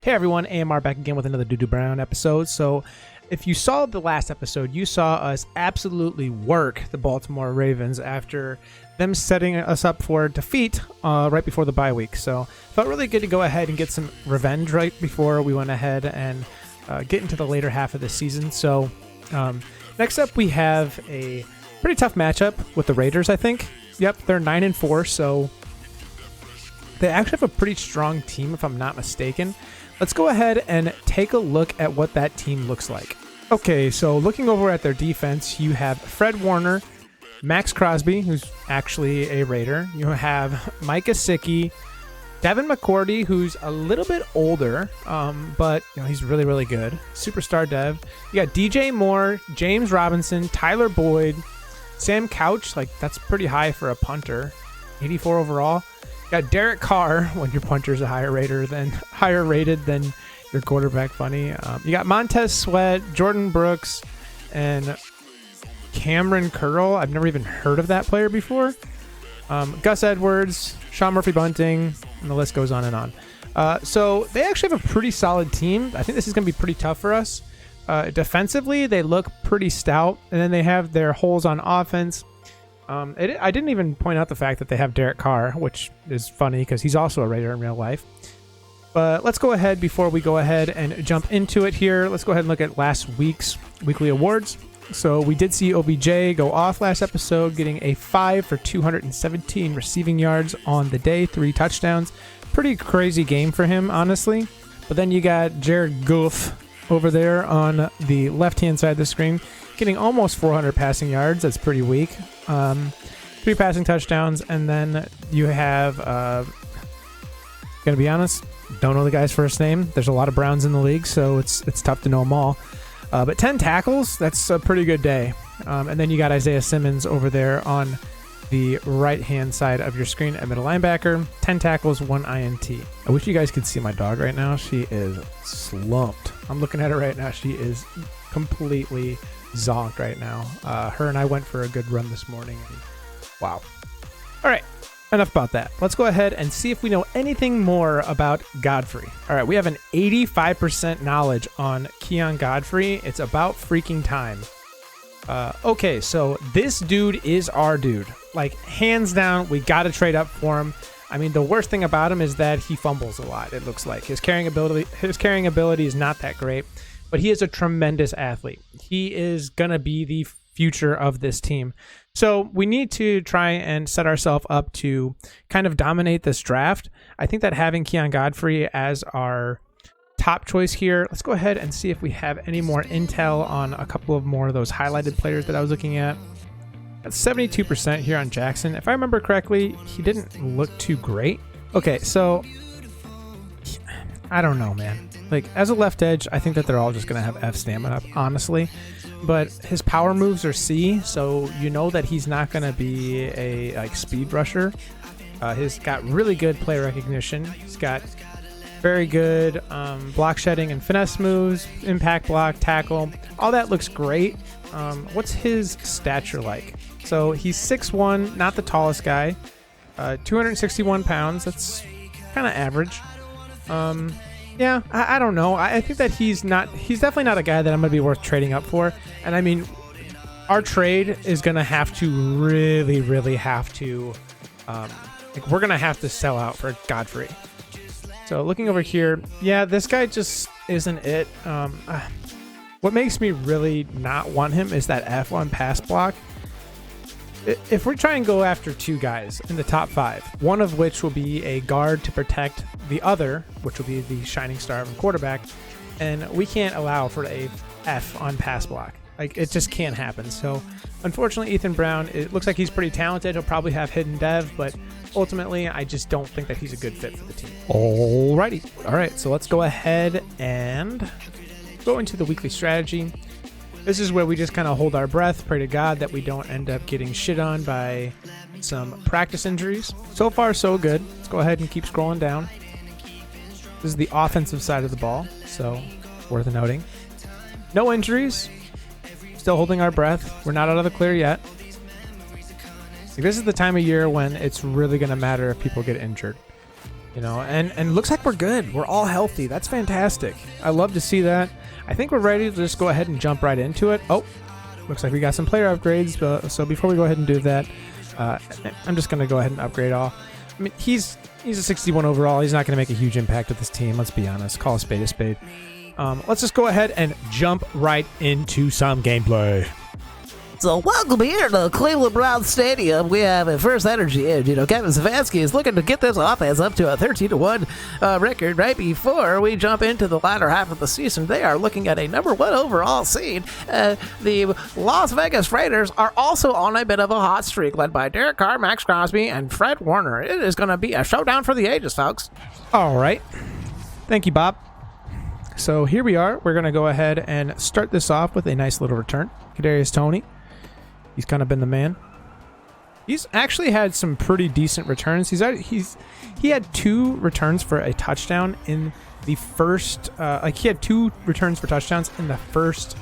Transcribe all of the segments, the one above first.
Hey everyone, AMR back again with another Doo Brown episode. So if you saw the last episode, you saw us absolutely work the Baltimore Ravens after them setting us up for defeat right before the bye week. So felt really good to go ahead and get some revenge right before we went ahead and get into the later half of the season. So next up we have a pretty tough matchup with the Raiders, I think. Yep, they're 9-4, so they actually have a pretty strong team if I'm not mistaken. Let's go ahead and take a look at what that team looks like. Okay, so looking over at their defense, you have Fred Warner, Max Crosby, who's actually a Raider. You have Mike Gesicki, Devin McCourty, who's a little bit older, but he's really, really good. Superstar Dev. You got DJ Moore, James Robinson, Tyler Boyd, Sam Couch. Like, that's pretty high for a punter. 84 overall. Got Derek Carr, when your punter's a higher rated than your quarterback. Funny. You got Montez Sweat, Jordan Brooks, and Cameron Curl. I've never even heard of that player before. Gus Edwards, Sean Murphy Bunting, and the list goes on and on. So they actually have a pretty solid team. I think this is going to be pretty tough for us. Defensively, they look pretty stout, and then they have their holes on offense. I didn't even point out the fact that they have Derek Carr, which is funny because he's also a Raider in real life. But let's go ahead, before we go ahead and jump into it here, let's go ahead and look at last week's weekly awards. So we did see OBJ go off last episode, getting a 5 for 217 receiving yards on the day, 3 touchdowns. Pretty crazy game for him, honestly. But then you got Jared Goff over there on the left-hand side of the screen, getting almost 400 passing yards. That's pretty weak. 3 passing touchdowns, and then you have, gonna be honest, don't know the guy's first name. There's a lot of Browns in the league, so it's tough to know them all. But 10 tackles, that's a pretty good day. And then you got Isaiah Simmons over there on the right-hand side of your screen at middle linebacker. 10 tackles, 1 INT. I wish you guys could see my dog right now. She is slumped. I'm looking at her right now. She is completely zonked right now. Her and I went for a good run this morning. Wow. All right, enough about that. Let's go ahead and see if we know anything more about Godfrey. All right, we have an 85% knowledge on Keon Godfrey. It's about freaking time. Okay, so this dude is our dude. Like, hands down, we got to trade up for him. I mean, the worst thing about him is that he fumbles a lot. It looks like his carrying ability is not that great. But he is a tremendous athlete. He is going to be the future of this team. So we need to try and set ourselves up to kind of dominate this draft. I think that having Keon Godfrey as our top choice here, let's go ahead and see if we have any more intel on a couple of more of those highlighted players that I was looking at. That's 72% here on Jackson. If I remember correctly, he didn't look too great. Okay, so I don't know, man. Like, as a left edge, I think that they're all just going to have F stamina, honestly. But his power moves are C, so you know that he's not going to be a speed rusher. He's got really good play recognition. He's got very good block shedding and finesse moves, impact block, tackle. All that looks great. What's his stature like? So he's 6'1", not the tallest guy. 261 pounds. That's kind of average. Yeah, I don't know. I think that he's definitely not a guy that I'm going to be worth trading up for. And I mean, our trade is going to have to really, really have to, we're going to have to sell out for Godfrey. So looking over here, yeah, this guy just isn't it. What makes me really not want him is that F1 pass block. If we try and go after 2 guys in the top 5, one of which will be a guard to protect the other, which will be the shining star of a quarterback, and we can't allow for a F on pass block. Like, it just can't happen. So unfortunately, Ethan Brown, it looks like he's pretty talented. He'll probably have hidden dev, but ultimately, I just don't think that he's a good fit for the team. Alrighty. All right, so let's go ahead and go into the weekly strategy. This is where we just kind of hold our breath, pray to God that we don't end up getting shit on by some practice injuries. So far, so good. Let's go ahead and keep scrolling down. This is the offensive side of the ball, so worth noting. No injuries. Still holding our breath. We're not out of the clear yet. This is the time of year when it's really going to matter if people get injured. You know, and looks like we're good. We're all healthy. That's fantastic. I love to see that. I think we're ready to just go ahead and jump right into it. Oh, looks like we got some player upgrades. So before we go ahead and do that, I'm just going to go ahead and upgrade all. I mean, he's a 61 overall. He's not going to make a huge impact with this team. Let's be honest. Call a spade a spade. Let's just go ahead and jump right into some gameplay. So welcome here to Cleveland Browns Stadium. We have a first energy edge. You know, Kevin Stefanski is looking to get this offense up to a 13-1 record right before we jump into the latter half of the season. They are looking at a #1 overall seed. The Las Vegas Raiders are also on a bit of a hot streak, led by Derek Carr, Max Crosby, and Fred Warner. It is going to be a showdown for the ages, folks. All right. Thank you, Bob. So here we are. We're going to go ahead and start this off with a nice little return. Kadarius Toney. He's kind of been the man. He's actually had some pretty decent returns. He had 2 returns for a touchdown in the first. He had 2 returns for touchdowns in the first.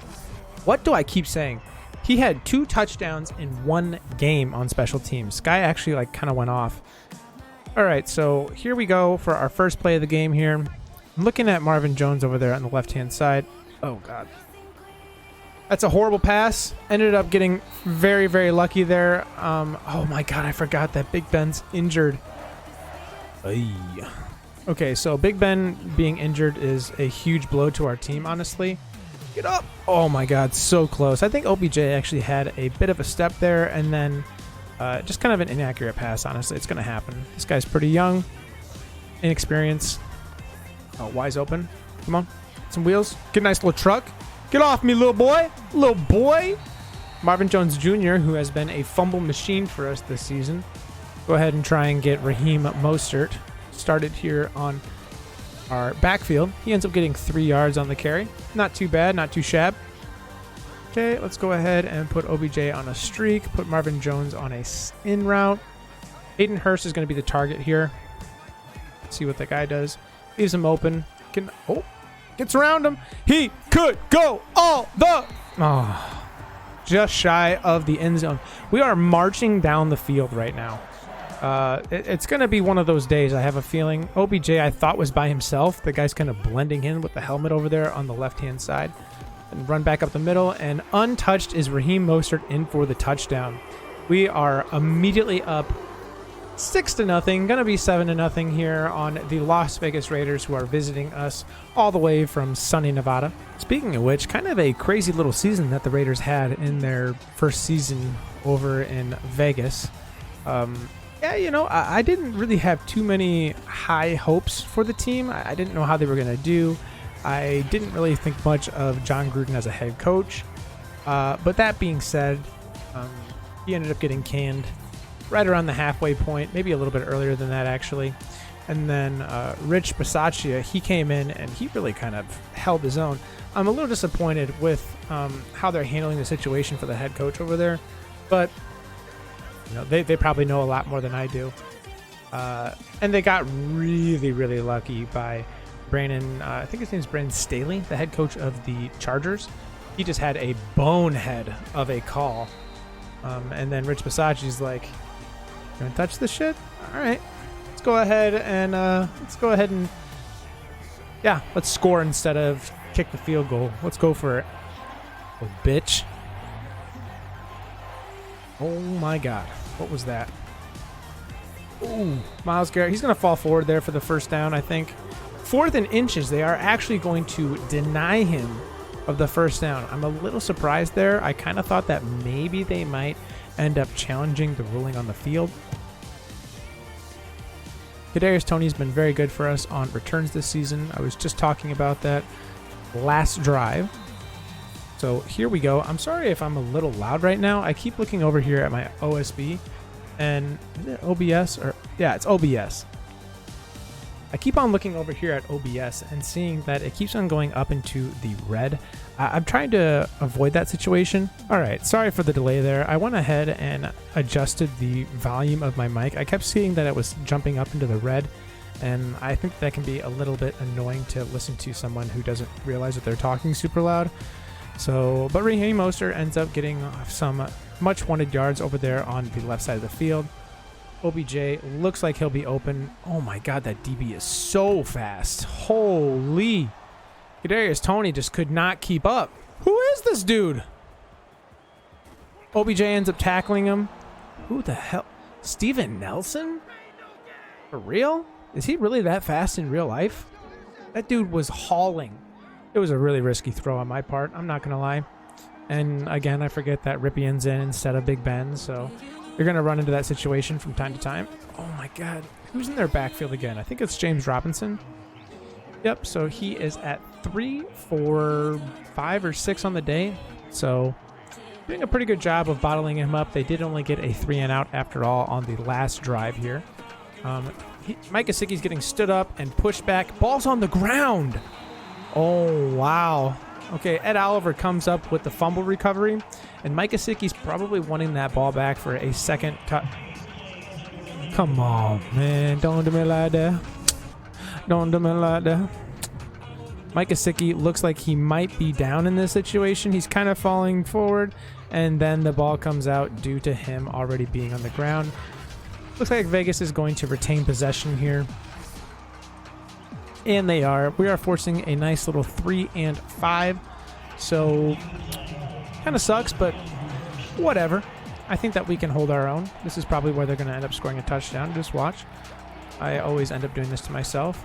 What do I keep saying? He had 2 touchdowns in 1 game on special teams. Guy actually kind of went off. All right, so here we go for our first play of the game here. I'm looking at Marvin Jones over there on the left-hand side. Oh God. That's a horrible pass. Ended up getting very, very lucky there. Oh my God, I forgot that Big Ben's injured. Ay. Okay, so Big Ben being injured is a huge blow to our team, honestly. Get up. Oh my God, so close. I think OBJ actually had a bit of a step there, and then just kind of an inaccurate pass, honestly. It's going to happen. This guy's pretty young, inexperienced. Oh, wise open. Come on. Some wheels. Get a nice little truck. Get off me, little boy. Little boy. Marvin Jones Jr., who has been a fumble machine for us this season. Go ahead and try and get Raheem Mostert started here on our backfield. He ends up getting 3 yards on the carry. Not too bad, not too shabby. Okay, let's go ahead and put OBJ on a streak. Put Marvin Jones on a in route. Hayden Hurst is going to be the target here. Let's see what that guy does. Leaves him open. Gets around him. He could go all the... Oh, just shy of the end zone. We are marching down the field right now. It's going to be one of those days, I have a feeling. OBJ, I thought, was by himself. The guy's kind of blending in with the helmet over there on the left-hand side. And run back up the middle. And untouched is Raheem Mostert in for the touchdown. We are immediately up 6-0, gonna be 7-0 here on the Las Vegas Raiders, who are visiting us all the way from sunny Nevada. Speaking of which, kind of a crazy little season that the Raiders had in their first season over in Vegas. Yeah, you know, I didn't really have too many high hopes for the team. I didn't know how they were gonna do. I didn't really think much of John Gruden as a head coach. But that being said, he ended up getting canned right around the halfway point, maybe a little bit earlier than that, actually. And then Rich Bisaccia, he came in and he really kind of held his own. I'm a little disappointed with how they're handling the situation for the head coach over there, but you know, they probably know a lot more than I do. And they got really, really lucky by Brandon, I think his name's Brandon Staley, the head coach of the Chargers. He just had a bonehead of a call. And then Rich Bisaccia's like, "You want to touch this shit? All right, let's go ahead and yeah, let's score instead of kick the field goal. Let's go for it, oh bitch." Oh my God, what was that? Ooh, Myles Garrett. He's gonna fall forward there for the first down, I think. 4th and inches. They are actually going to deny him of the first down. I'm a little surprised there. I kind of thought that maybe they might end up challenging the ruling on the field. Kadarius Toney's been very good for us on returns this season. I was just talking about that last drive. So here we go. I'm sorry if I'm a little loud right now. I keep looking over here at my OSB, and is it OBS? Or yeah, it's OBS. I keep on looking over here at OBS and seeing that it keeps on going up into the red. I'm trying to avoid that situation. All right, sorry for the delay there. I went ahead and adjusted the volume of my mic. I kept seeing that it was jumping up into the red, and I think that can be a little bit annoying to listen to someone who doesn't realize that they're talking super loud. So, but Raheem Mostert ends up getting some much wanted yards over there on the left side of the field. OBJ looks like he'll be open. Oh my God, that DB is so fast. Holy. Kadarius Toney just could not keep up. Who is this dude? OBJ ends up tackling him. Who the hell? Steven Nelson? For real? Is he really that fast in real life? That dude was hauling. It was a really risky throw on my part. I'm not going to lie. And again, I forget that Ripien's in instead of Big Ben, so you're going to run into that situation from time to time. Oh my God. Who's in their backfield again? I think it's James Robinson. Yep, so he is at 3, 4, 5, or 6 on the day. So doing a pretty good job of bottling him up. They did only get a 3 and out after all on the last drive here. Mike Gesicki's getting stood up and pushed back. Ball's on the ground. Oh, wow. Okay, Ed Oliver comes up with the fumble recovery, and Mike Gesicki's probably wanting that ball back for a second touch. Come on, man. Don't do me like that. Don't do me like that. Mike Gesicki looks like he might be down in this situation. He's kind of falling forward, and then the ball comes out due to him already being on the ground. Looks like Vegas is going to retain possession here. And they are. We are forcing a nice little 3 and 5. So, kind of sucks, but whatever. I think that we can hold our own. This is probably where they're going to end up scoring a touchdown. Just watch. I always end up doing this to myself.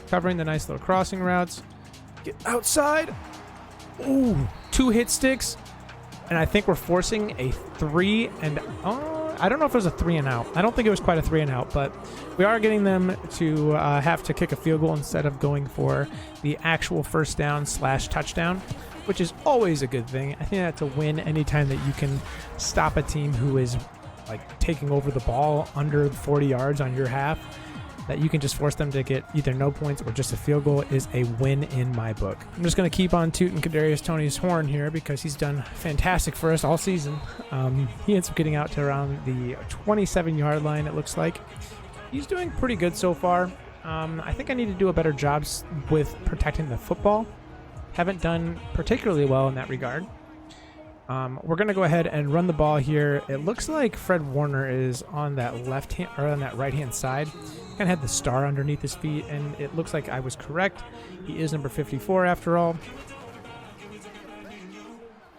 Covering the nice little crossing routes. Get outside. Ooh, 2 hit sticks. And I think we're forcing a 3 and... I don't know if it was a 3 and out. I don't think it was quite a 3 and out, but we are getting them to have to kick a field goal instead of going for the actual first down / touchdown, which is always a good thing. I think that's a win anytime that you can stop a team who is like taking over the ball under 40 yards on your half, that you can just force them to get either no points or just a field goal is a win in my book. I'm just going to keep on tooting Kadarius Toney's horn here because he's done fantastic for us all season. He ends up getting out to around the 27-yard line, it looks like. He's doing pretty good so far. I think I need to do a better job with protecting the football. Haven't done particularly well in that regard. We're going to go ahead and run the ball here. It looks like Fred Warner is on that left hand or on that right hand side. Kind of had the star underneath his feet, and it looks like I was correct. He is number 54 after all.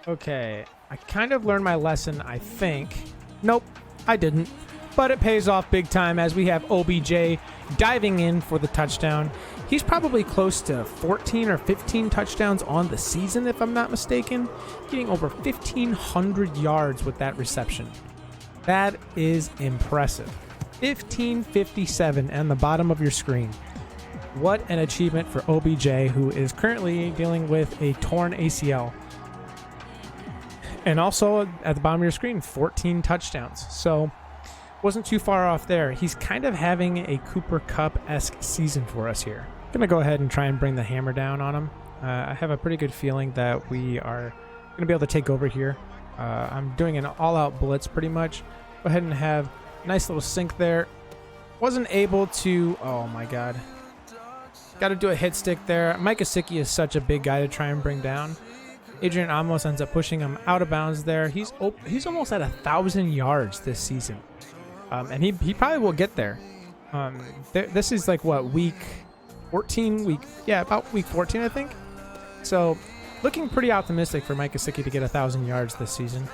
Okay, I kind of learned my lesson, I think. Nope, I didn't. But it pays off big time as we have OBJ diving in for the touchdown. He's probably close to 14 or 15 touchdowns on the season, if I'm not mistaken. Getting over 1,500 yards with that reception. That is impressive. 1557 on the bottom of your screen. What an achievement for OBJ, who is currently dealing with a torn ACL. And also at the bottom of your screen, 14 touchdowns. So wasn't too far off there. He's kind of having a Cooper Kupp-esque season for us here. I'm going to go ahead and try and bring the hammer down on him. I have a pretty good feeling that we are going to be able to take over here. I'm doing an all-out blitz pretty much. Go ahead and have a nice little sink there. Wasn't able to... Oh, my God. Got to do a hit stick there. Mike Gesicki is such a big guy to try and bring down. Adrian Amos ends up pushing him out of bounds there. He's almost at 1,000 yards this season. And he probably will get there. This is like, what, week 14? About week 14, I think. So, looking pretty optimistic for Mike Gesicki to get 1,000 yards this season.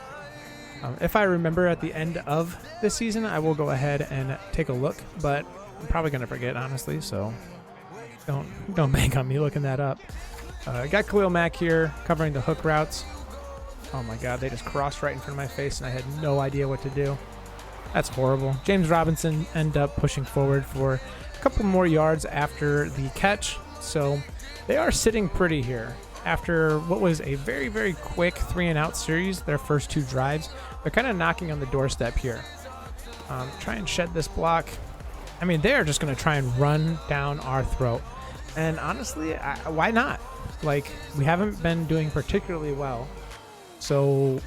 If I remember at the end of this season, I will go ahead and take a look, but I'm probably going to forget, honestly, so don't bank on me looking that up. Got Khalil Mack here covering the hook routes. Oh my God, they just crossed right in front of my face, and I had no idea what to do. That's horrible. James Robinson ended up pushing forward for a couple more yards after the catch, so they are sitting pretty here. After what was a very, very quick 3-and-out series, their first 2 drives, they're kind of knocking on the doorstep here. Try and shed this block. I mean, they're just going to try and run down our throat. And honestly, why not? Like, we haven't been doing particularly well. So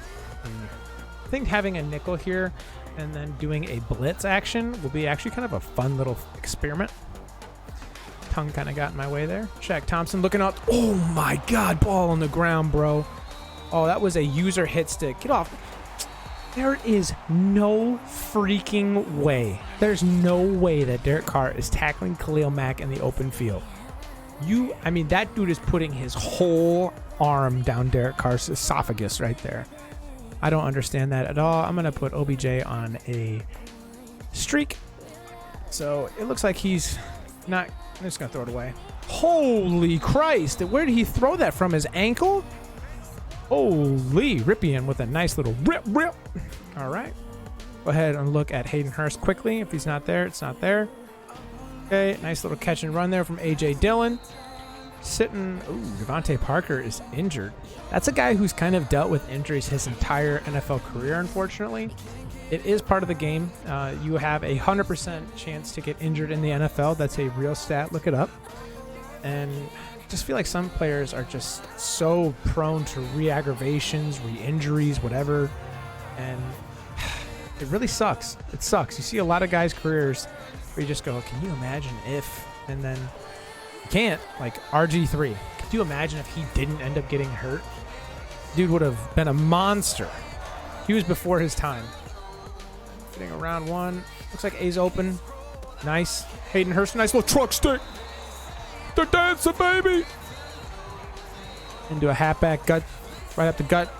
I think having a nickel here and then doing a blitz action will be actually kind of a fun little experiment. Tongue kind of got in my way there. Shaq Thompson looking up. Oh my God, ball on the ground, bro. Oh, that was a user hit stick. Get off. There is no freaking way. There's no way that Derek Carr is tackling Khalil Mack in the open field. I mean, that dude is putting his whole arm down Derek Carr's esophagus right there. I don't understand that at all. I'm going to put OBJ on a streak. So it looks like he's not. I'm just going to throw it away. Holy Christ. Where did he throw that from? His ankle? Holy, Ripien with a nice little rip. All right. Go ahead and look at Hayden Hurst quickly. If he's not there, it's not there. Okay, nice little catch and run there from A.J. Dillon. Sitting. Ooh, Devontae Parker is injured. That's a guy who's kind of dealt with injuries his entire NFL career, unfortunately. It is part of the game. You have a 100% chance to get injured in the NFL. That's a real stat. Look it up. And I just feel like some players are just so prone to re-aggravations, re-injuries, whatever. And it really sucks. It sucks. You see a lot of guys' careers where you just go, can you imagine if? And then you can't. Like RG3. Could you imagine if he didn't end up getting hurt? Dude would have been a monster. He was before his time. Getting around one. Looks like A's open. Nice. Hayden Hurst, nice little truck stick. They're dancing, baby. Into a halfback gut. Right up the gut.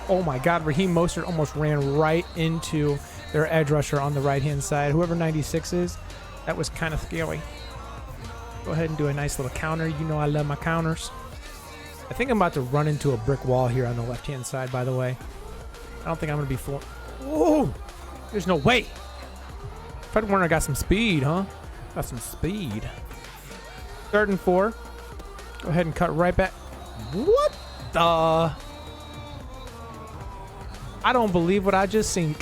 Oh my God. Raheem Mostert almost ran right into their edge rusher on the right-hand side. Whoever 96 is, that was kind of scary. Go ahead and do a nice little counter. You know I love my counters. I think I'm about to run into a brick wall here on the left-hand side, by the way. I don't think I'm going to be full. Whoa! There's no way. Fred Warner got some speed, huh? Got some speed. 3rd and 4. Go ahead and cut right back. What the? I don't believe what I just seen.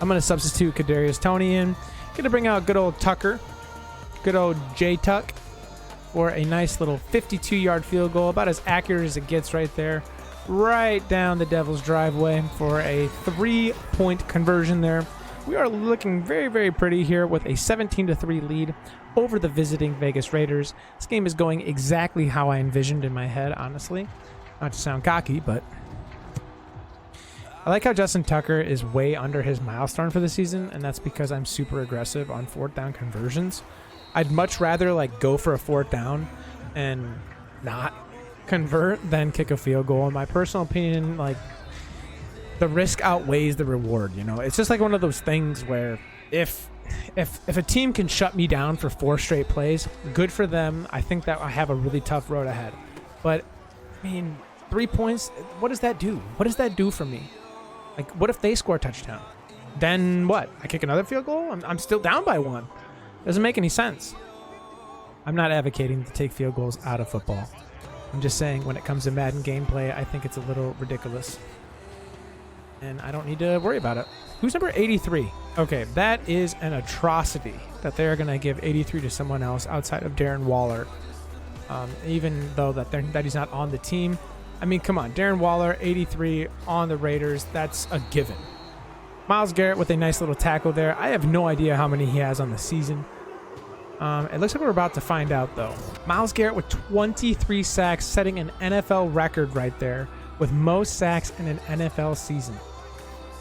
I'm going to substitute Kadarius Toney in. Going to bring out good old Tucker. Good old J-Tuck. For a nice little 52-yard field goal. About as accurate as it gets right there. Right down the Devil's driveway for a 3-point conversion there. We are looking very, very pretty here with a 17-3 lead over the visiting Vegas Raiders. This game is going exactly how I envisioned in my head, honestly. Not to sound cocky, but I like how Justin Tucker is way under his milestone for the season, and that's because I'm super aggressive on 4th down conversions. I'd much rather like go for a 4th down and not convert than kick a field goal. In my personal opinion, like the risk outweighs the reward. You know, it's just like one of those things where if a team can shut me down for 4 straight plays, good for them. I think that I have a really tough road ahead. But I mean, 3 points. What does that do? What does that do for me? Like, what if they score a touchdown? Then what? I kick another field goal? I'm still down by 1. Doesn't make any sense. I'm not advocating to take field goals out of football. I'm just saying when it comes to Madden gameplay, I think it's a little ridiculous. And I don't need to worry about it. Who's number 83? Okay, that is an atrocity that they're going to give 83 to someone else outside of Darren Waller. Even though that he's not on the team. I mean, come on. Darren Waller, 83 on the Raiders. That's a given. Myles Garrett with a nice little tackle there. I have no idea how many he has on the season. It looks like we're about to find out, though. Myles Garrett with 23 sacks, setting an NFL record right there with most sacks in an NFL season.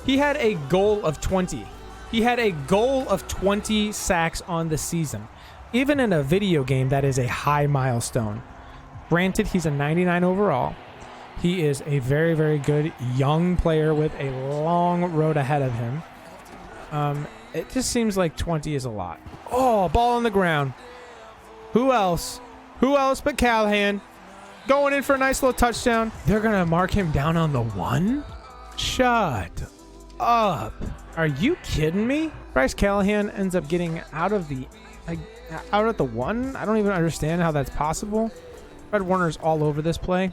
He had a goal of 20. He had a goal of 20 sacks on the season. Even in a video game, that is a high milestone. Granted, he's a 99 overall. He is a very, very good young player with a long road ahead of him. It just seems like 20 is a lot. Oh, ball on the ground. Who else? Who else but Callahan? Going in for a nice little touchdown. They're going to mark him down on the 1? Shut up. Are you kidding me? Bryce Callahan ends up getting out at the 1? I don't even understand how that's possible. Fred Warner's all over this play.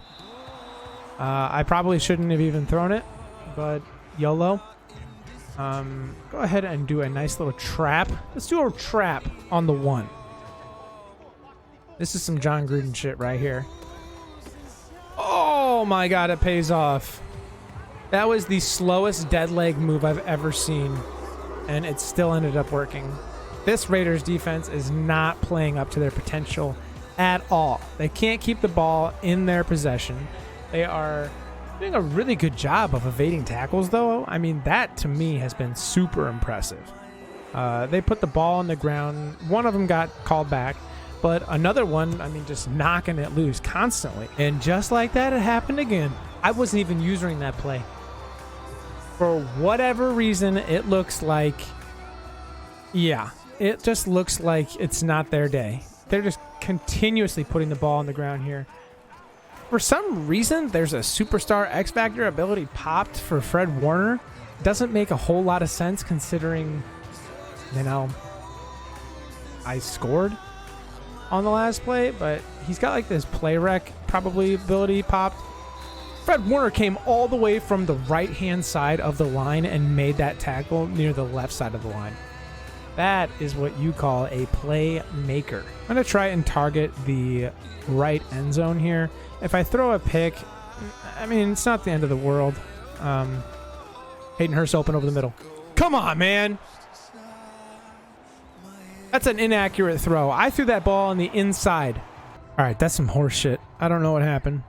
I probably shouldn't have even thrown it, but YOLO. Go ahead and do a nice little trap. Let's do a trap on the 1. This is some John Gruden shit right here. Oh my God, it pays off. That was the slowest dead leg move I've ever seen, and it still ended up working. This Raiders defense is not playing up to their potential at all. They can't keep the ball in their possession. They are doing a really good job of evading tackles, though. I mean, that to me has been super impressive. They put the ball on the ground. One of them got called back, but another one, I mean, just knocking it loose constantly. And just like that, it happened again. I wasn't even using that play. For whatever reason, it looks like, yeah, it just looks like it's not their day. They're just continuously putting the ball on the ground here. For some reason, there's a superstar X Factor ability popped for Fred Warner. Doesn't make a whole lot of sense considering, you know, I scored on the last play, but he's got like this play rec probably ability popped. Fred Warner came all the way from the right-hand side of the line and made that tackle near the left side of the line. That is what you call a playmaker. I'm going to try and target the right end zone here. If I throw a pick, I mean, it's not the end of the world. Hayden Hurst open over the middle. Come on, man. That's an inaccurate throw. I threw that ball on the inside. All right, that's some horse shit. I don't know what happened.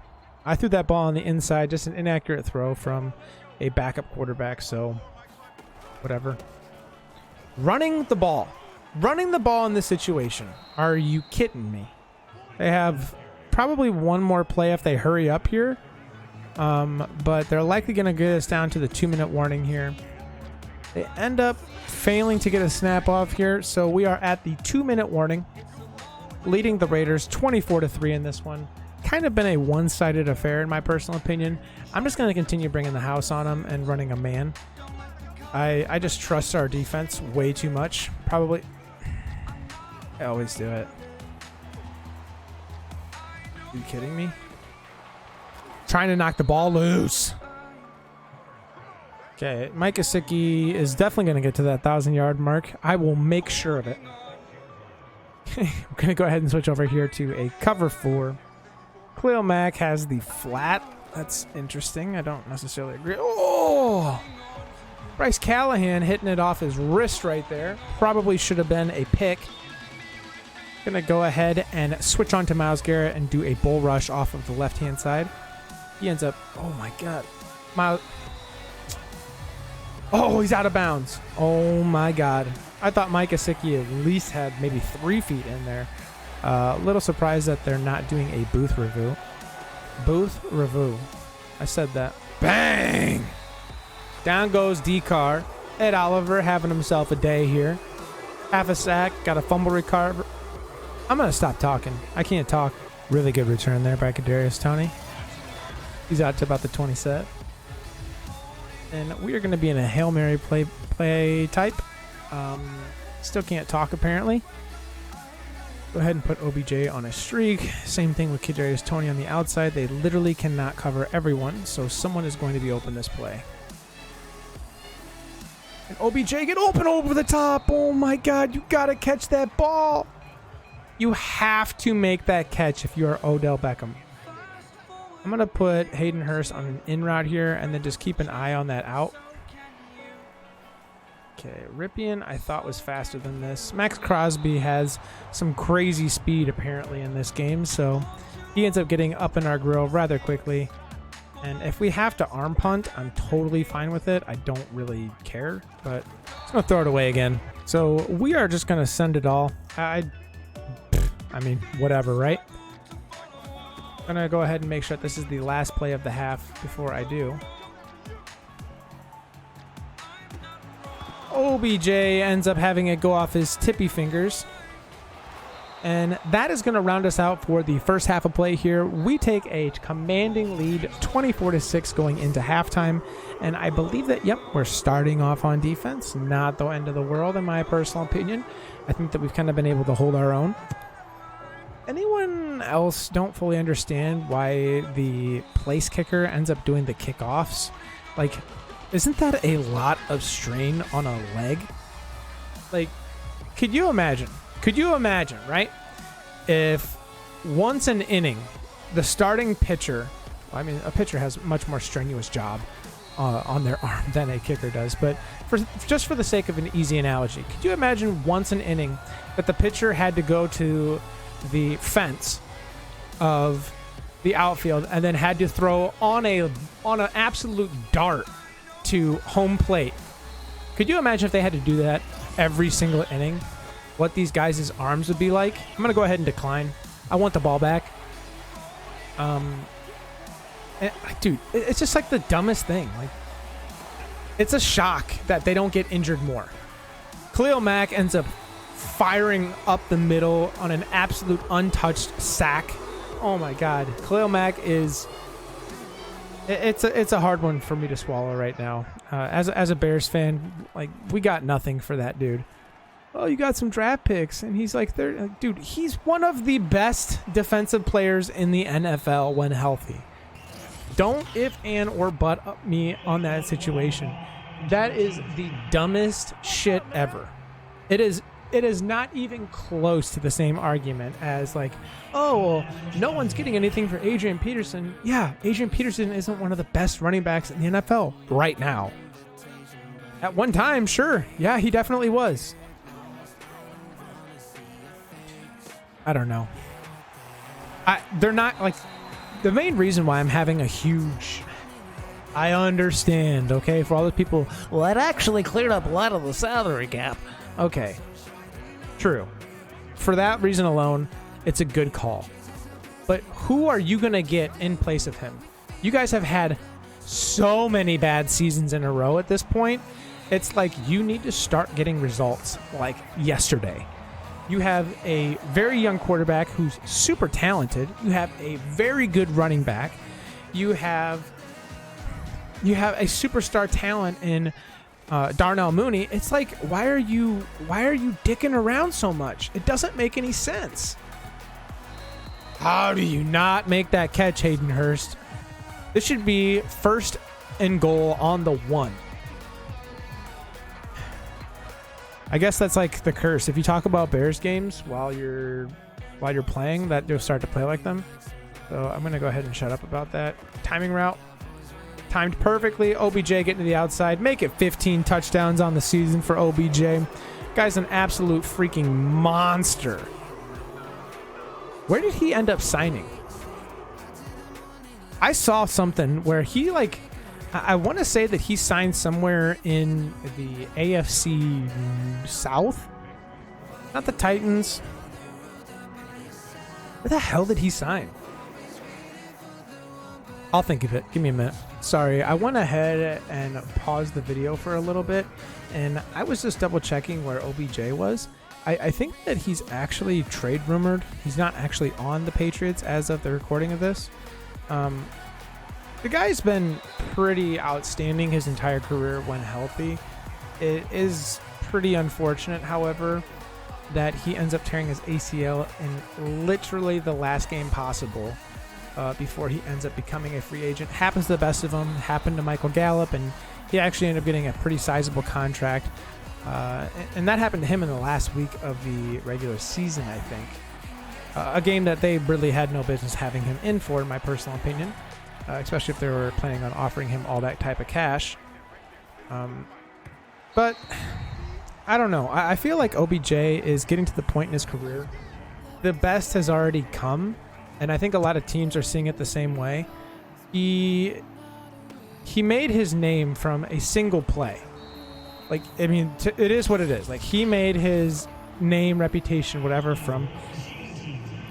I threw that ball on the inside, just an inaccurate throw from a backup quarterback, so whatever. Running the ball. Running the ball in this situation. Are you kidding me? They have probably one more play if they hurry up here, but they're likely going to get us down to the 2-minute warning here. They end up failing to get a snap off here, so we are at the 2-minute warning, leading the Raiders 24-3 in this one. Kind of been a one-sided affair in my personal opinion. I'm just going to continue bringing the house on them and running a man. I just trust our defense way too much. Probably. I always do it. Are you kidding me? Trying to knock the ball loose. Okay, Mike Gesicki is definitely going to get to that 1,000-yard mark. I will make sure of it. Okay, I'm going to go ahead and switch over here to a cover 4. Khalil Mack has the flat. That's interesting. I don't necessarily agree. Oh! Bryce Callahan hitting it off his wrist right there. Probably should have been a pick. Going to go ahead and switch on to Myles Garrett and do a bull rush off of the left-hand side. He ends up... Oh, my God. Myles... Oh, he's out of bounds. Oh, my God. I thought Mike Gesicki at least had maybe 3 feet in there. A little surprised that they're not doing a booth review. Booth review. I said that. Bang! Down goes D-Car. Ed Oliver having himself a day here. Half a sack. Got a fumble recover. I'm going to stop talking. I can't talk. Really good return there by Kadarius Toney. He's out to about the 20 set. And we are going to be in a Hail Mary play type. Still can't talk apparently. Go ahead and put OBJ on a streak. Same thing with Kadarius Toney on the outside. They literally cannot cover everyone, so someone is going to be open this play. And OBJ get open over the top. Oh my God, you got to catch that ball. You have to make that catch if you are Odell Beckham. I'm going to put Hayden Hurst on an in route here and then just keep an eye on that out. Okay, Ripien I thought was faster than this. Max Crosby has some crazy speed apparently in this game, so he ends up getting up in our grill rather quickly. And if we have to arm punt, I'm totally fine with it. I don't really care, but I'm going to throw it away again. So we are just going to send it all. I mean, whatever, right? I'm going to go ahead and make sure that this is the last play of the half before I do. OBJ ends up having it go off his tippy fingers. And that is going to round us out for the first half of play here. We take a commanding lead, 24-6 going into halftime. And I believe that, yep, we're starting off on defense. Not the end of the world, in my personal opinion. I think that we've kind of been able to hold our own. Anyone else don't fully understand why the place kicker ends up doing the kickoffs? Like, isn't that a lot of strain on a leg? Like, could you imagine, right? If once an inning, the starting pitcher, I mean, a pitcher has a much more strenuous job on their arm than a kicker does, but just for the sake of an easy analogy, could you imagine once an inning that the pitcher had to go to the fence of the outfield and then had to throw on an absolute dart to home plate. Could you imagine if they had to do that every single inning? What these guys' arms would be like? I'm going to go ahead and decline. I want the ball back. Dude, it's just like the dumbest thing. Like, it's a shock that they don't get injured more. Khalil Mack ends up firing up the middle on an absolute untouched sack. Oh my God. Khalil Mack is... It's a hard one for me to swallow right now. As a Bears fan, like, we got nothing for that dude. Oh, you got some draft picks, and he's like, dude, he's one of the best defensive players in the NFL when healthy. Don't if, and, or but up me on that situation. That is the dumbest shit ever. It is not even close to the same argument as like, oh, well, no one's getting anything for Adrian Peterson. Yeah, Adrian Peterson isn't one of the best running backs in the NFL right now. At one time, sure. Yeah, he definitely was. I don't know. They're not like the main reason why I'm having a huge... I understand, okay, for all the people. Well, that actually cleared up a lot of the salary cap. Okay. True. For that reason alone, it's a good call. But who are you going to get in place of him? You guys have had so many bad seasons in a row at this point. It's like you need to start getting results like yesterday. You have a very young quarterback who's super talented. You have a very good running back. You have a superstar talent in Darnell Mooney. It's like, why are you dicking around so much? It doesn't make any sense. How do you not make that catch, Hayden Hurst? This should be first and goal on the 1. I guess that's like the curse. If you talk about Bears games while you're playing, that you'll start to play like them. So I'm gonna go ahead and shut up about that. Timing route. Timed perfectly. OBJ getting to the outside. Make it 15 touchdowns on the season for OBJ. Guy's an absolute freaking monster. Where did he end up signing? I saw something where he I want to say that he signed somewhere in the AFC South. Not the Titans. Where the hell did he sign? I'll think of it. Give me a minute. Sorry, I went ahead and paused the video for a little bit, and I was just double checking where OBJ was. I think that he's actually trade rumored. He's not actually on the Patriots as of the recording of this. The guy's been pretty outstanding his entire career when healthy. It is pretty unfortunate, however, that he ends up tearing his ACL in literally the last game possible. Before he ends up becoming a free agent. Happens to the best of them. Happened to Michael Gallup, and he actually ended up getting a pretty sizable contract. And that happened to him in the last week of the regular season, I think. A game that they really had no business having him in for, in my personal opinion. Especially if they were planning on offering him all that type of cash. But I don't know. I feel like OBJ is getting to the point in his career. The best has already come. And I think a lot of teams are seeing it the same way. He made his name from a single play. Like, I mean, it is what it is. Like, he made his name, reputation, whatever, from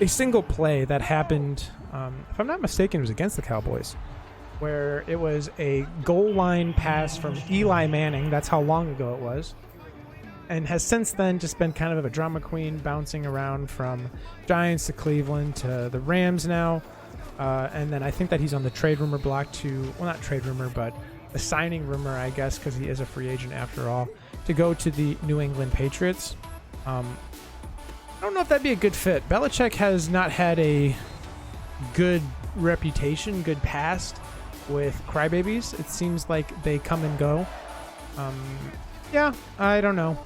a single play that happened, if I'm not mistaken, it was against the Cowboys, where it was a goal line pass from Eli Manning. That's how long ago it was. And has since then just been kind of a drama queen, bouncing around from Giants to Cleveland to the Rams now. And then I think that he's on the trade rumor block to, well, not trade rumor, but the signing rumor, I guess, because he is a free agent after all, to go to the New England Patriots. I don't know if that'd be a good fit. Belichick has not had a good reputation, good past with crybabies. It seems like they come and go. Yeah, I don't know.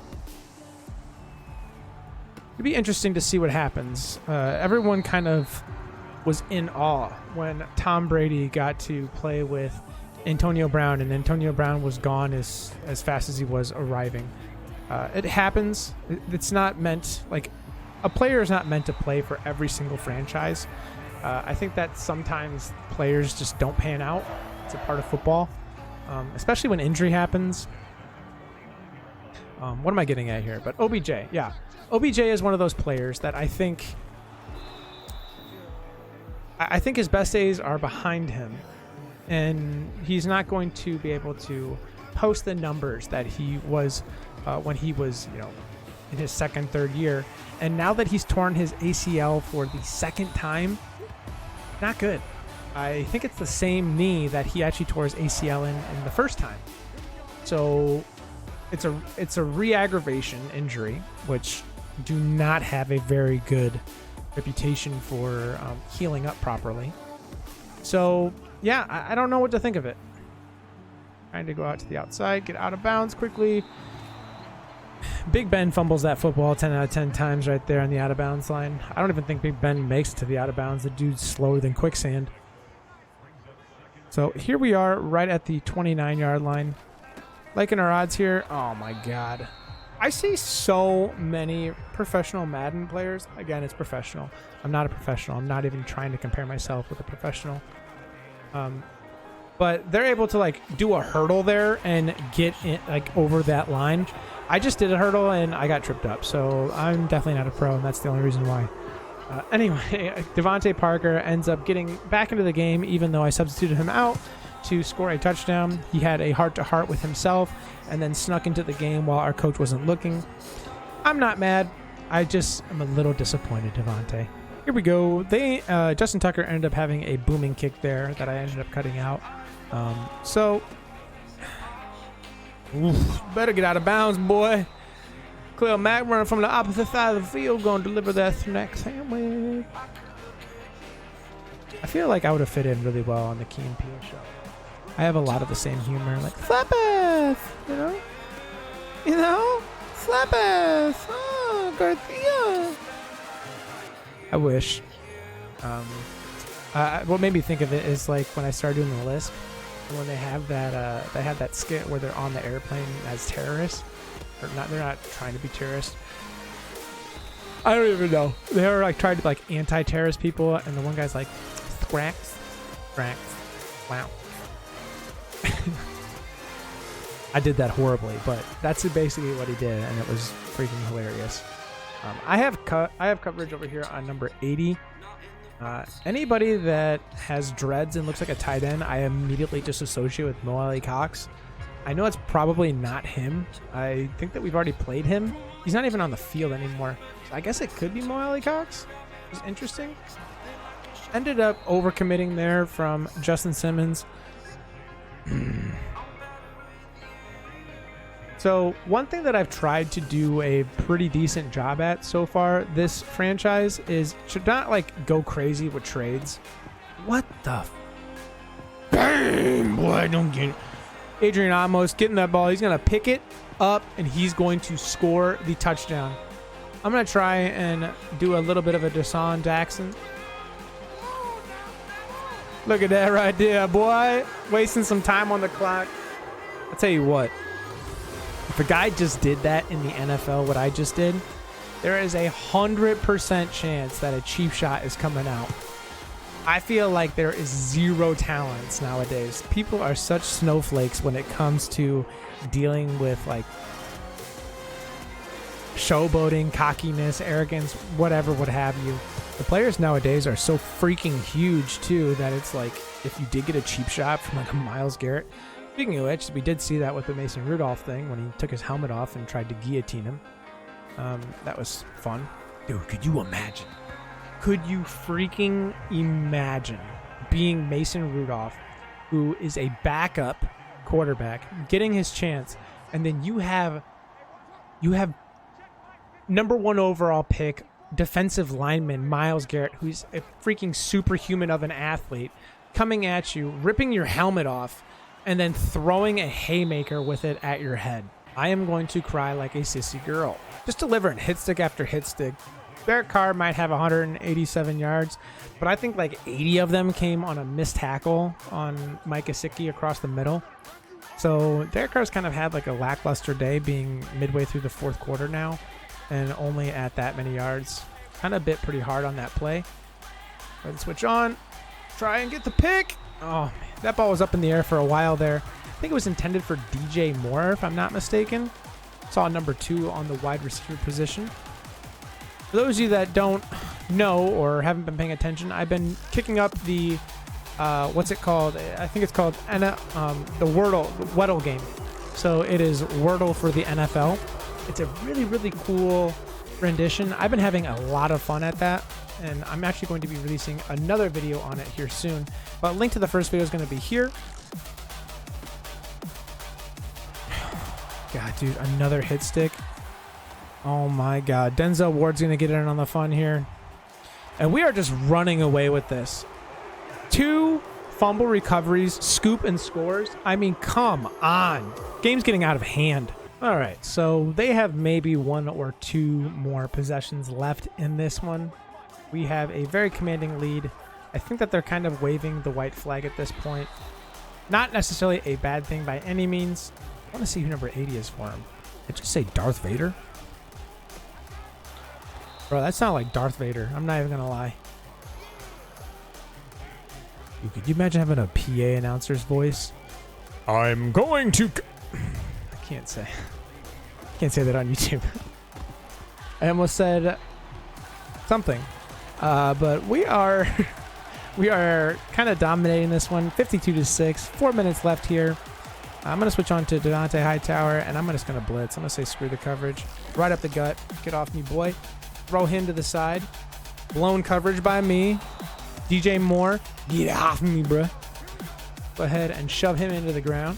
It'd be interesting to see what happens. Everyone kind of was in awe when Tom Brady got to play with Antonio Brown, and Antonio Brown was gone as fast as he was arriving. It happens. It's not meant, like, a player is not meant to play for every single franchise. I think that sometimes players just don't pan out. It's a part of football, especially when injury happens. What am I getting at here? But OBJ, yeah. OBJ is one of those players that I think his best days are behind him, and he's not going to be able to post the numbers that he was when he was, in his second, third year. And now that he's torn his ACL for the second time, not good. I think it's the same knee that he actually tore his ACL in the first time. So it's a re-aggravation injury, which do not have a very good reputation for healing up properly. So yeah, I don't know what to think of it. Trying to go out to the outside, get out of bounds quickly. Big Ben fumbles that football 10 out of 10 times right there on the out of bounds line. I don't even think Big Ben makes it to the out of bounds. The dude's slower than quicksand. So here we are right at the 29-yard line. Liking our odds here. Oh my God. I see so many professional Madden players. Again, it's professional. I'm not a professional. I'm not even trying to compare myself with a professional. But they're able to do a hurdle there and get in, over that line. I just did a hurdle and I got tripped up. So I'm definitely not a pro, and that's the only reason why. Anyway, Devontae Parker ends up getting back into the game, even though I substituted him out to score a touchdown. He had a heart-to-heart with himself and then snuck into the game while our coach wasn't looking. I'm not mad. I just am a little disappointed, Devontae. Here we go. Justin Tucker ended up having a booming kick there that I ended up cutting out. Better get out of bounds, boy. Cleo Mack running from the opposite side of the field, going to deliver that snack sandwich. I feel like I would have fit in really well on the Key and Peele show. I have a lot of the same humor, like Slappath, Slappath, oh, Garcia. I wish. What made me think of it is when I started doing the list, when they have that skit where they're on the airplane as terrorists. Or not, they're not trying to be terrorists. I don't even know. They were trying to anti-terrorist people, and the one guy's like, scrax, wow. I did that horribly, but that's basically what he did, and it was freaking hilarious. I have coverage over here on number 80. Anybody that has dreads and looks like a tight end, I immediately just associate with Mo Ali Cox. I know it's probably not him. I think that we've already played him. He's not even on the field anymore. So I guess it could be Mo Ali Cox. It's interesting. Ended up overcommitting there from Justin Simmons. So one thing that I've tried to do a pretty decent job at so far this franchise is should not go crazy with trades. What the bang, boy, I don't get it. Adrian Amos getting that ball. He's going to pick it up, and he's going to score the touchdown. I'm going to try and do a little bit of a Deshaun Jackson. Look at that right there, boy. Wasting some time on the clock. I'll tell you what. If a guy just did that in the NFL, what I just did, there is 100% chance that a cheap shot is coming out. I feel like there is zero talents nowadays. People are such snowflakes when it comes to dealing with showboating, cockiness, arrogance, whatever, what have you. The players nowadays are so freaking huge too that it's if you did get a cheap shot from a Myles Garrett. Speaking of which, we did see that with the Mason Rudolph thing when he took his helmet off and tried to guillotine him. That was fun. Dude, could you imagine? Could you freaking imagine being Mason Rudolph, who is a backup quarterback, getting his chance, and then you have number 1 overall pick, defensive lineman Myles Garrett, who's a freaking superhuman of an athlete, coming at you, ripping your helmet off, and then throwing a haymaker with it at your head. I am going to cry like a sissy girl. Just delivering hit stick after hit stick. Derek Carr might have 187 yards, but I think 80 of them came on a missed tackle on Mike Gesicki across the middle. So Derek Carr's kind of had a lackluster day, being midway through the fourth quarter now and only at that many yards. Kind of bit pretty hard on that play. and switch on. Try and get the pick. Oh, man. That ball was up in the air for a while there. I think it was intended for DJ Moore, if I'm not mistaken. Saw number 2 on the wide receiver position. For those of you that don't know or haven't been paying attention, I've been kicking up the, what's it called? I think it's called the Weddle game. So it is Wordle for the NFL. It's a really, really cool rendition. I've been having a lot of fun at that, and I'm actually going to be releasing another video on it here soon. But link to the first video is going to be here. God, dude, another hit stick. Oh my God. Denzel Ward's going to get in on the fun here. And we are just running away with this. 2 fumble recoveries, scoop and scores. I mean, come on. Game's getting out of hand. All right, so they have maybe 1 or 2 more possessions left in this one. We have a very commanding lead. I think that they're kind of waving the white flag at this point. Not necessarily a bad thing by any means. I want to see who number 80 is for him. Did I just say Darth Vader? Bro, that sounded like Darth Vader. I'm not even going to lie. Dude, could you imagine having a PA announcer's voice? I'm going to... I can't say that on YouTube. I almost said something. But we are kind of dominating this one. 52-6. 4 minutes left here. I'm going to switch on to Devontae Hightower, and I'm just going to blitz. I'm going to say screw the coverage. Right up the gut. Get off me, boy. Throw him to the side. Blown coverage by me. DJ Moore. Get off me, bruh. Go ahead and shove him into the ground.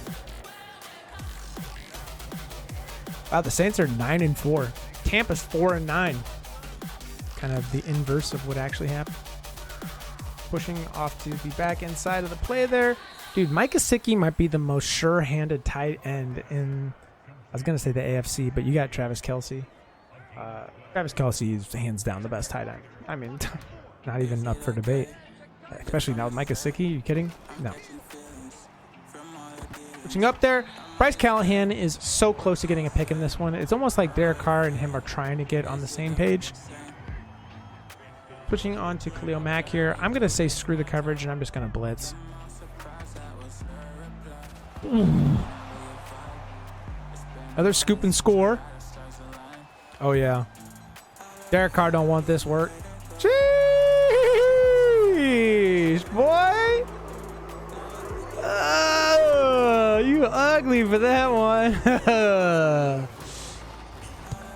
Wow, the Saints are 9-4. Tampa's 4-9. Kind of the inverse of what actually happened. Pushing off to the back end side of the play there. Dude, Mike Gesicki might be the most sure-handed tight end in, I was going to say the AFC, but you got Travis Kelce. Travis Kelce is hands down the best tight end. I mean, not even up for debate. Especially now with Mike Gesicki. Are you kidding? No. Switching up there. Bryce Callahan is so close to getting a pick in this one. It's almost like Derek Carr and him are trying to get on the same page. Switching on to Khalil Mack here. I'm going to say screw the coverage, and I'm just going to blitz. Another scoop and score. Oh, yeah. Derek Carr don't want this work. Jeez, boy. Oh, you ugly for that one.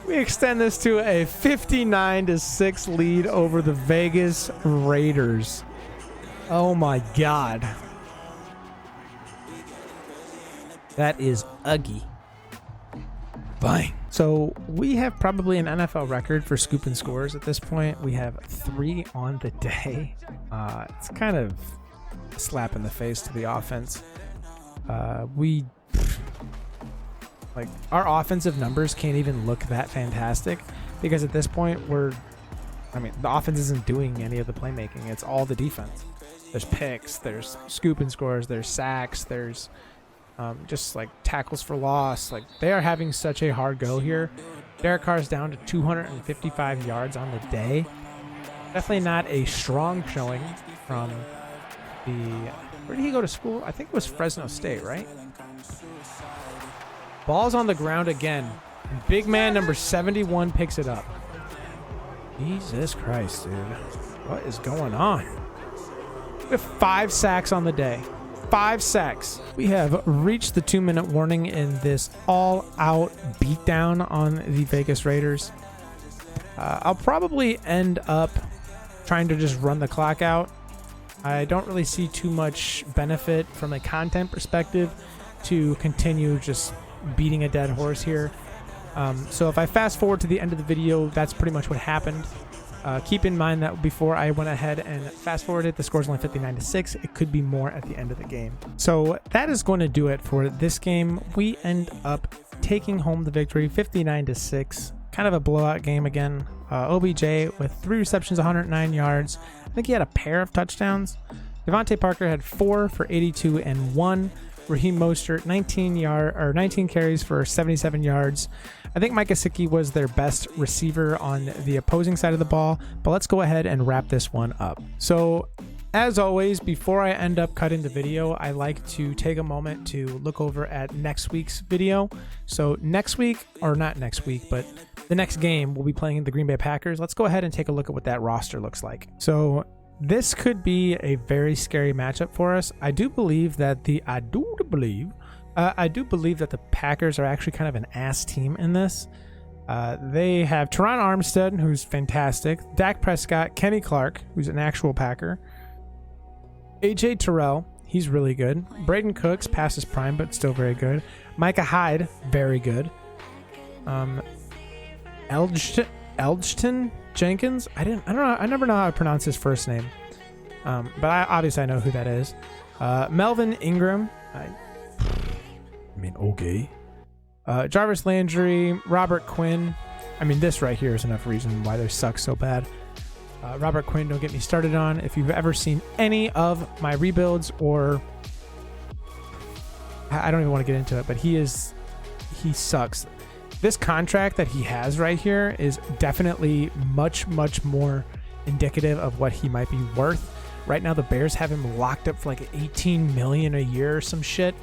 We extend this to a 59-6 lead over the Vegas Raiders. Oh, my God. That is ugly. Bang. So we have probably an NFL record for scoop and scores at this point. We have 3 on the day. It's kind of a slap in the face to the offense. Our offensive numbers can't even look that fantastic because at this point the offense isn't doing any of the playmaking. It's all the defense. There's picks, there's scoop and scores, there's sacks, there's just like tackles for loss. Like, they are having such a hard go here. Derek Carr's down to 255 yards on the day. Definitely not a strong showing from where did he go to school? I think it was Fresno State, right? Ball's on the ground again. Big man number 71 picks it up. Jesus Christ, dude. What is going on? We have 5 sacks on the day. 5 sacks. We have reached the 2-minute warning in this all-out beatdown on the Vegas Raiders. I'll probably end up trying to just run the clock out. I don't really see too much benefit from a content perspective to continue just beating a dead horse here. So if I fast forward to the end of the video, that's pretty much what happened. Keep in mind that before I went ahead and fast forwarded, the score's only 59-6. It could be more at the end of the game. So that is going to do it for this game. We end up taking home the victory, 59-6. Kind of a blowout game again. OBJ with 3 receptions, 109 yards. I think he had a pair of touchdowns. Devontae Parker had 4 for 82 and 1. Raheem Mostert, 19 carries for 77 yards. I think Mike Gesicki was their best receiver on the opposing side of the ball, but let's go ahead and wrap this one up. So, as always, before I end up cutting the video, I like to take a moment to look over at next week's video. So next week, or not next week, but the next game, we'll be playing the Green Bay Packers. Let's go ahead and take a look at what that roster looks like. So this could be a very scary matchup for us. I do believe that the Packers are actually kind of an ass team in this. They have Teron Armstead, who's fantastic, Dak Prescott, Kenny Clark, who's an actual Packer, AJ Terrell, he's really good. Braden Cooks, past his prime, but still very good. Micah Hyde, very good. Elgton Jenkins, I never know how to pronounce his first name. But obviously I know who that is. Melvin Ingram, okay. Jarvis Landry, Robert Quinn. I mean, this right here is enough reason why they suck so bad. Robert Quinn, don't get me started on. If you've ever seen any of my rebuilds, or I don't even want to get into it, but he sucks. This contract that he has right here is definitely much, much more indicative of what he might be worth. Right now, the Bears have him locked up for like $18 million a year or some shit.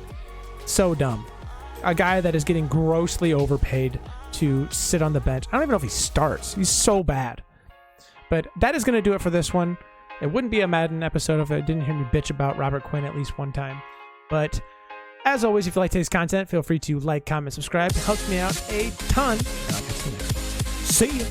So dumb. A guy that is getting grossly overpaid to sit on the bench. I don't even know if he starts. He's so bad. But that is going to do it for this one. It wouldn't be a Madden episode if I didn't hear me bitch about Robert Quinn at least one time. But as always, if you like today's content, feel free to like, comment, subscribe. It helps me out a ton. And I'll catch you next one. See ya.